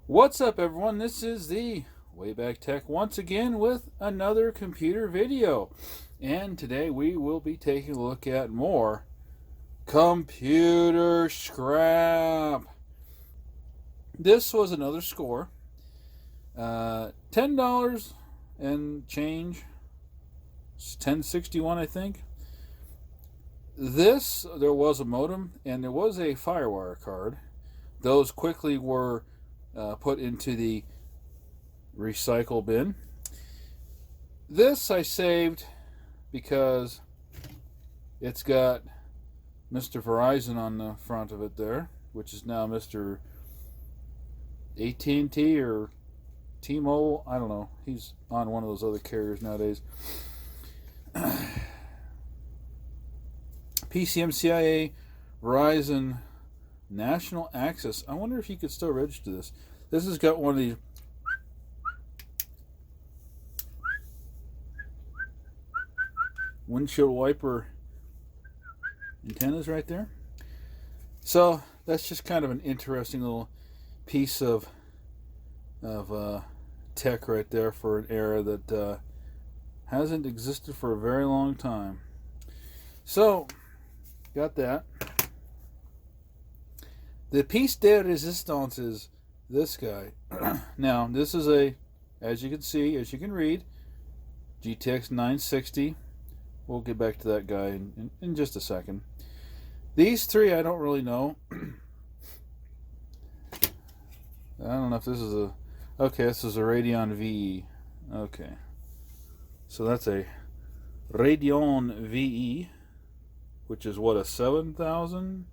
What's up, everyone? This is the WaybackTECH once again with another computer video. And today we will be taking a look at more computer scrap. This was another score. $10 and change. It's $10.61, I think. There was a modem and there was a Firewire card. Those quickly were put into the recycle bin. This I saved because it's got Mr. Verizon on the front of it there, which is now Mr. AT&T or T-Mobile. I don't know. He's on one of those other carriers nowadays. PCMCIA Verizon National Access. I wonder if you could still register this. This has got one of these windshield wiper antennas right there. So that's just kind of an interesting little piece of tech right there for an era that hasn't existed for a very long time. So got that. The piece de resistance is this guy. Now this is a, as you can see, as you can read, GTX 960. We'll get back to that guy in just a second. These three I don't really know. I don't know if this is a... Okay, this is a Radeon VE. Okay. So that's a Radeon VE, which is what, a 7000?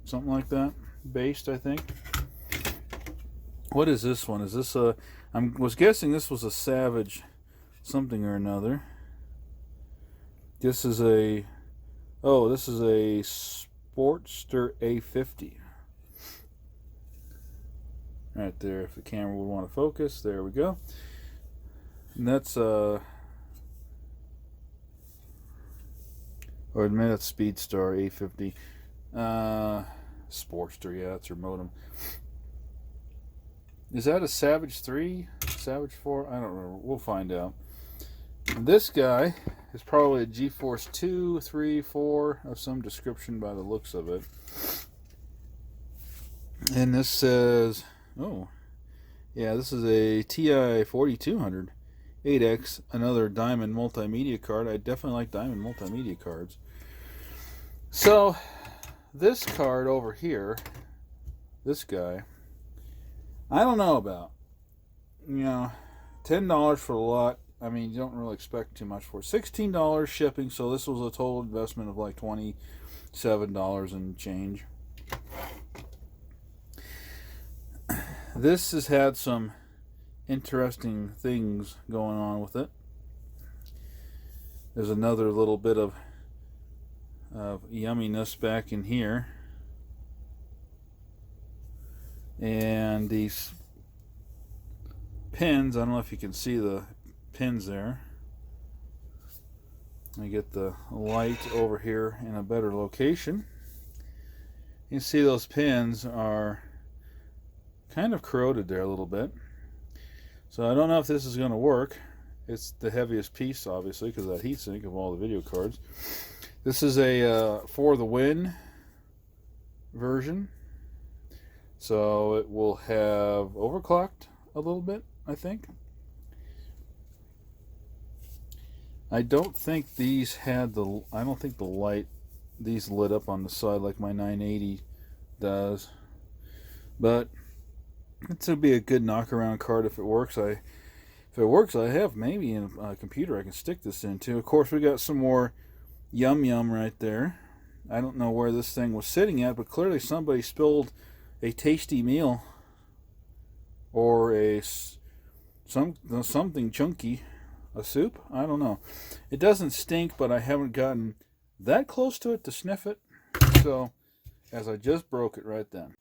Something like that. Based, I think. What is this one? Is this a... I was guessing this was a Savage something or another. This is a... Oh, this is a Sportster A50. Right there, if the camera would want to focus. There we go. And that's or admit it's Speedstar A50. Sportster, yeah, that's her modem. Is that a Savage 3? Savage 4? I don't remember. We'll find out. And this guy is probably a GeForce 2, 3, 4 of some description by the looks of it. And this says, oh, yeah, this is a TI 4200 8X, another Diamond multimedia card. I definitely like Diamond multimedia cards. So, this card over here, this guy, I don't know about. You know, $10 for a lot. I mean, you don't really expect too much for it. $16 shipping, so this was a total investment of like $27 and change. This has had some interesting things going on with it. There's another little bit of yumminess back in here. And these pins, I don't know if you can see the pins there. Let me get the light over here in a better location. You can see those pins are kind of corroded there a little bit. So I don't know if this is going to work. It's the heaviest piece, obviously, because of that heatsink of all the video cards. This is a for the win version. So it will have overclocked a little bit, I think. I don't think these had the... I don't think the light... These lit up on the side like my 980 does. But it's going to be a good knockaround card if it works. If it works, I have maybe in a computer I can stick this into. Of course, we got some more yum yum right there. I don't know where this thing was sitting at, but clearly somebody spilled a tasty meal or something chunky, a soup. I don't know. It doesn't stink, but I haven't gotten that close to it to sniff it. So, as I just broke it right then.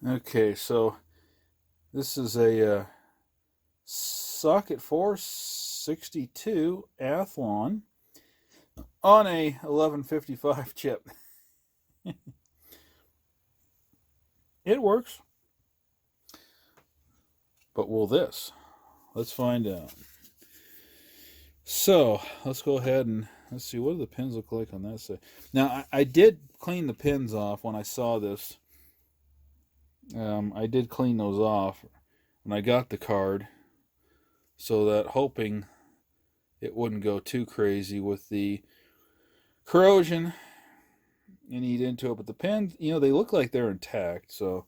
Okay, so this is a Socket 462 Athlon on a 1155 chip. it works. But will this? Let's find out. So let's go ahead and let's see, what do the pins look like on that side. Now I did clean the pins off when I saw this. I did clean those off when I got the card, so that hoping it wouldn't go too crazy with the corrosion and eat into it. But the pins, you know, they look like they're intact. So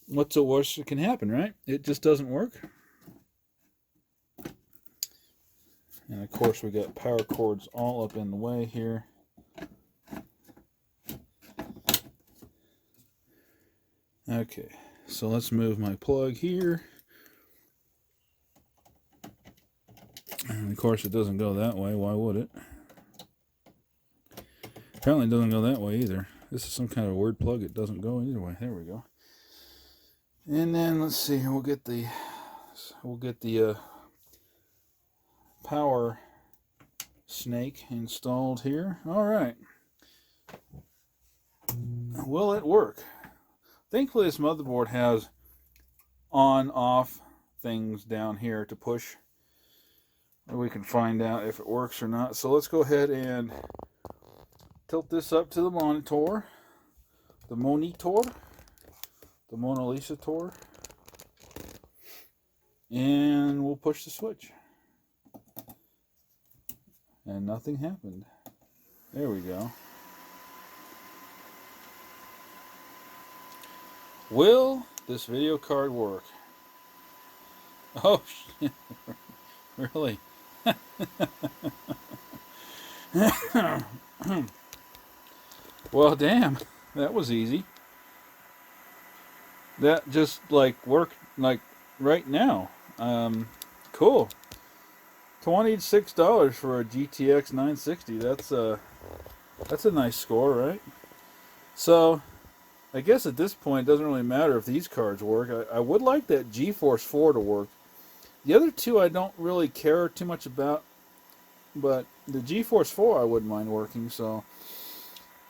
what's the worst that can happen, right? It just doesn't work. And of course we got power cords all up in the way here. Okay, so let's move my plug here. And of course it doesn't go that way. Why would it? Apparently it doesn't go that way either. This is some kind of weird plug. It doesn't go either way. There we go. And then let's see. We'll get the power snake installed here. All right. Will it work? Thankfully, this motherboard has on-off things down here to push. We can find out if it works or not. So let's go ahead and tilt this up to the monitor. The Mona Lisa Tor. And we'll push the switch. And nothing happened. There we go. Will this video card work? Oh, shit. Really? Well, damn. That was easy. That just, like, worked, like, right now. Cool. $26 for a GTX 960. That's a nice score, right? So I guess at this point it doesn't really matter if these cards work. I would like that GeForce 4 to work. The other two I don't really care too much about, but the GeForce 4 I wouldn't mind working. So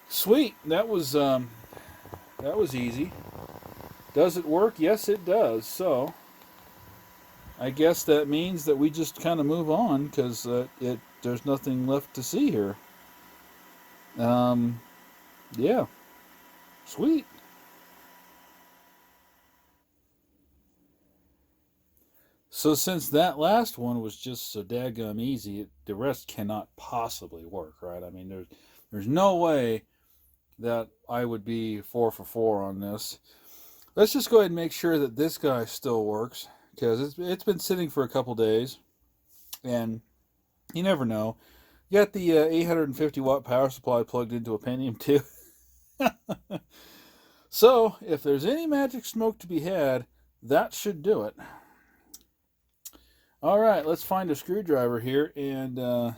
sweet. That was easy. Does it work? Yes, it does. So I guess that means that we just kind of move on, because there's nothing left to see here. Yeah. Sweet. So since that last one was just so daggum easy, the rest cannot possibly work, right? I mean, there's no way that I would be 4 for 4 on this. Let's just go ahead and make sure that this guy still works, because it's been sitting for a couple days, and you never know. You got the 850 watt power supply plugged into a Pentium 2. So if there's any magic smoke to be had, that should do it. All right, let's find a screwdriver here, and I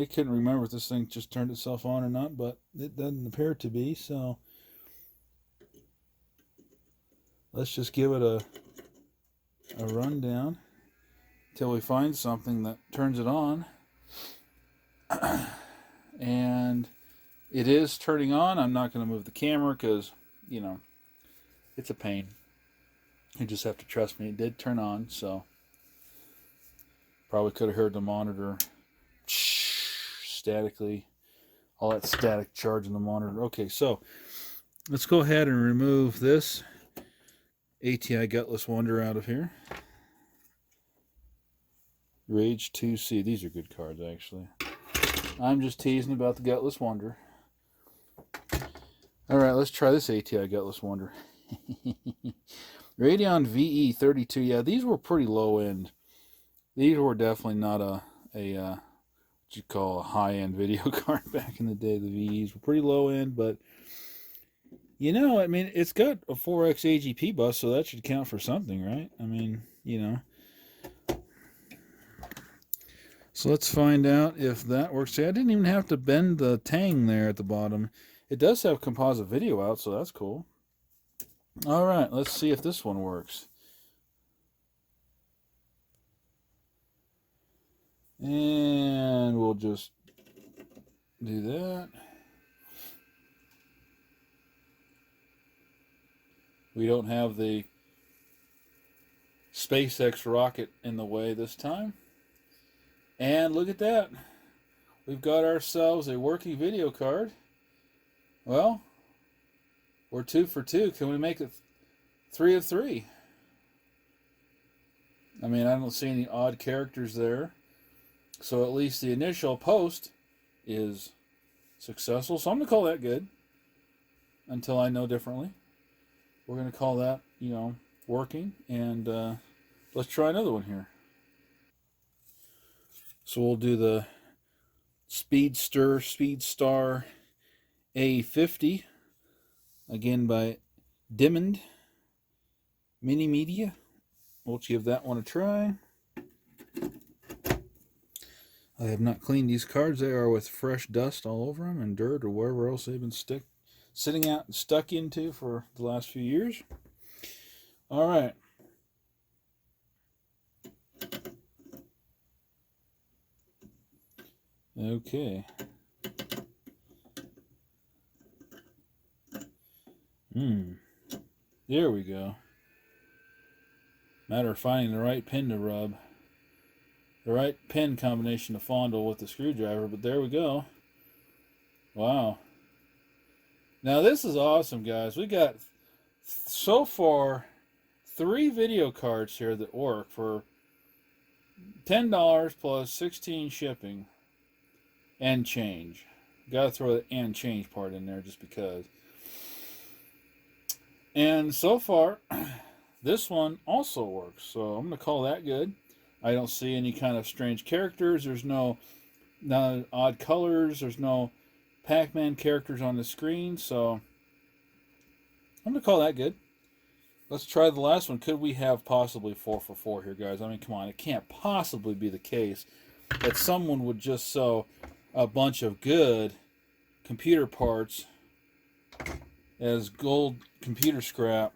couldn't remember if this thing just turned itself on or not, but it doesn't appear to be, so let's just give it a rundown until we find something that turns it on. And it is turning on. I'm not going to move the camera because, you know, it's a pain. You just have to trust me. It did turn on, so probably could have heard the monitor statically, all that static charge in the monitor. Okay, so let's go ahead and remove this ATI Gutless Wonder out of here. Rage 2C. These are good cards, actually. I'm just teasing about the Gutless Wonder. Alright, let's try this ATI Gutless Wonder. Radeon VE32. Yeah, these were pretty low end. These were definitely not a what you call a high-end video card back in the day. The VEs were pretty low end, but you know, I mean, it's got a 4X AGP bus, so that should count for something, right? I mean, you know. So let's find out if that works. See, I didn't even have to bend the tang there at the bottom. It does have composite video out, so that's cool. All right, let's see if this one works. And we'll just do that. We don't have the SpaceX rocket in the way this time. And look at that. We've got ourselves a working video card. Well, we're 2 for 2. Can we make it 3 of 3? I mean, I don't see any odd characters there. So at least the initial post is successful. So I'm going to call that good until I know differently. We're going to call that, working. And let's try another one here. So we'll do the Speedstar A50. Again by Diamond Mini Media. We'll give that one a try. I have not cleaned these cards. They are with fresh dust all over them and dirt or wherever else they've been sitting out and stuck into for the last few years. All right. Okay. There we go. Matter of finding the right pin to rub. The right pin combination to fondle with the screwdriver, but there we go. Wow. Now this is awesome, guys. We got so far 3 video cards here that work for $10 plus 16 shipping and change. Got to throw the and change part in there just because. And so far, this one also works. So I'm going to call that good. I don't see any kind of strange characters. There's no odd colors. There's no Pac-Man characters on the screen. So I'm going to call that good. Let's try the last one. Could we have possibly 4 for 4 here, guys? I mean, come on. It can't possibly be the case that someone would just sew a bunch of good computer parts as gold computer scrap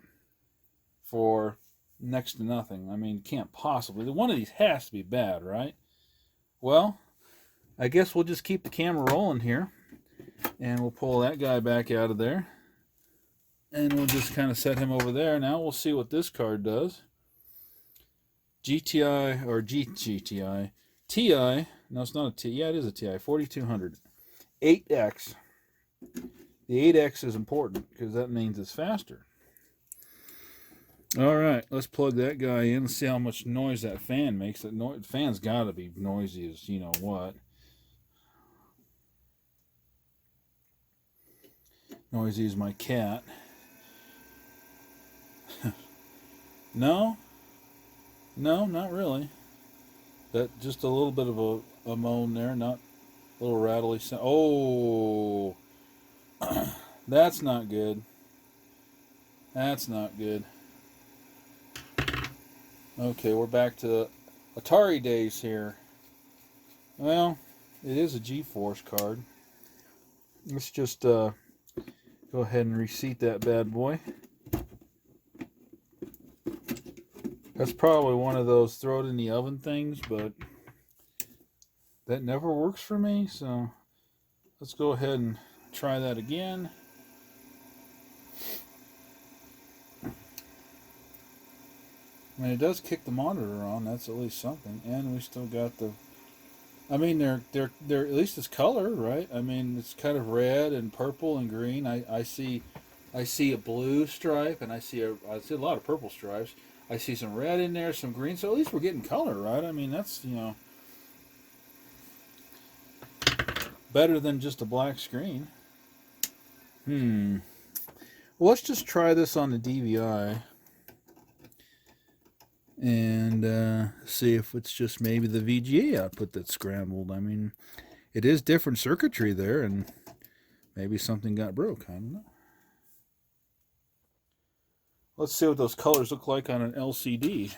for next to nothing. I mean, can't possibly. One of these has to be bad, right? Well, I guess we'll just keep the camera rolling here, and we'll pull that guy back out of there, and we'll just kind of set him over there. Now we'll see what this card does. GTI, or GTI, TI, no, it's not a T, yeah, it is a TI, 4200, 8X. The 8X is important because that means it's faster. All right, let's plug that guy in and see how much noise that fan makes. That fan's got to be noisy as you know what. Noisy as my cat. No, not really. That just a little bit of a moan there, not a little rattly sound. Oh, that's not good. That's not good. Okay, we're back to Atari days here. Well, it is a GeForce card. Let's just go ahead and reseat that bad boy. That's probably one of those throw it in the oven things, but that never works for me, so let's go ahead and try that again. I mean, it does kick the monitor on. That's at least something. And we still got the... I mean, they're at least it's color, right? I mean, it's kind of red and purple and green. I see a blue stripe, and I see a lot of purple stripes. I see some red in there, some green. So at least we're getting color, right? I mean, that's, better than just a black screen. Well, let's just try this on the DVI and see if it's just maybe the VGA output that's scrambled. I mean, it is different circuitry there, and maybe something got broke. I don't know. Let's see what those colors look like on an LCD.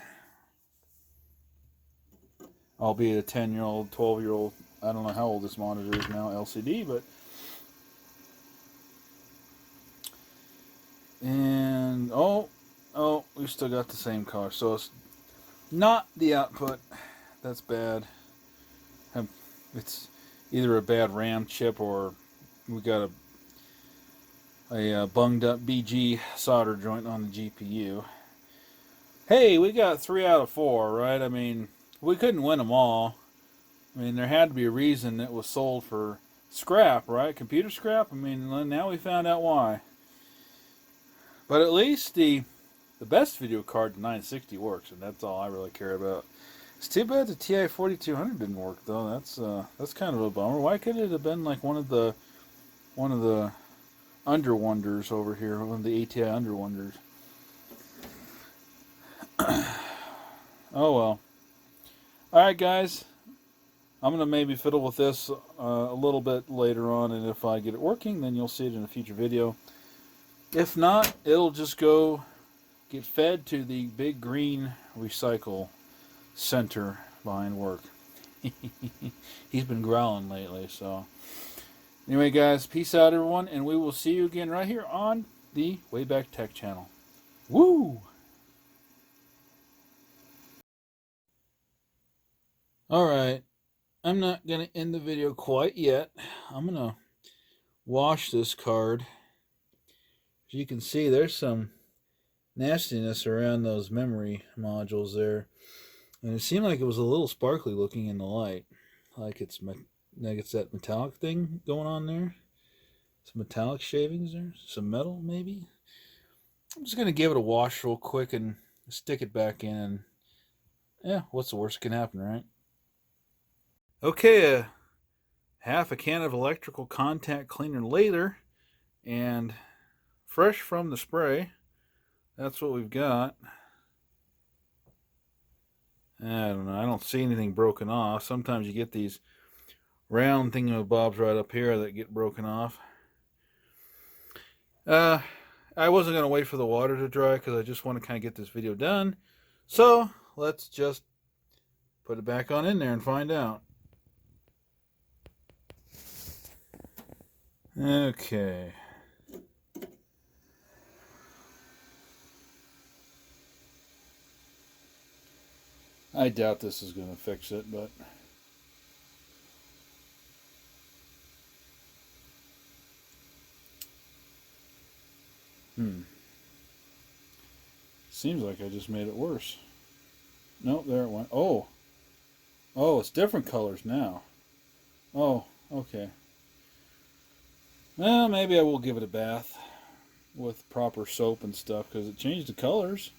Albeit a 10-year-old, 12-year-old, I don't know how old this monitor is now, LCD, but... And, oh, we still got the same color. So it's not the output. That's bad. It's either a bad RAM chip or we got a bunged up BG solder joint on the GPU. Hey, we got 3 out of 4, right? I mean, we couldn't win them all. I mean, there had to be a reason it was sold for scrap, right? Computer scrap? I mean, now we found out why. But at least the best video card, the 960, works, and that's all I really care about. It's too bad the TI 4200 didn't work, though. That's kind of a bummer. Why couldn't it have been like one of the under wonders over here, one of the ATI under wonders? Oh well. All right, guys. I'm gonna maybe fiddle with this a little bit later on, and if I get it working, then you'll see it in a future video. If not, it'll just go get fed to the big green recycle center behind work. He's been growling lately, so anyway, guys, peace out, everyone, and we will see you again right here on the WaybackTECH channel. Woo! Alright, I'm not going to end the video quite yet. I'm going to wash this card. As you can see, there's some nastiness around those memory modules there. And it seemed like it was a little sparkly looking in the light. Like it's that metallic thing going on there. Some metallic shavings there. Some metal, maybe. I'm just going to give it a wash real quick and stick it back in. And yeah, what's the worst that can happen, right? Okay, half a can of electrical contact cleaner later, and fresh from the spray, that's what we've got. I don't know, I don't see anything broken off. Sometimes you get these round thingamabobs right up here that get broken off. I wasn't going to wait for the water to dry because I just want to kind of get this video done. So, let's just put it back on in there and find out. Okay. I doubt this is going to fix it, but seems like I just made it worse. Nope, there it went. Oh, it's different colors now. Oh, okay. Well, maybe I will give it a bath with proper soap and stuff because it changed the colors.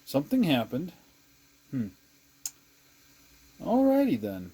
Something happened. Alrighty then.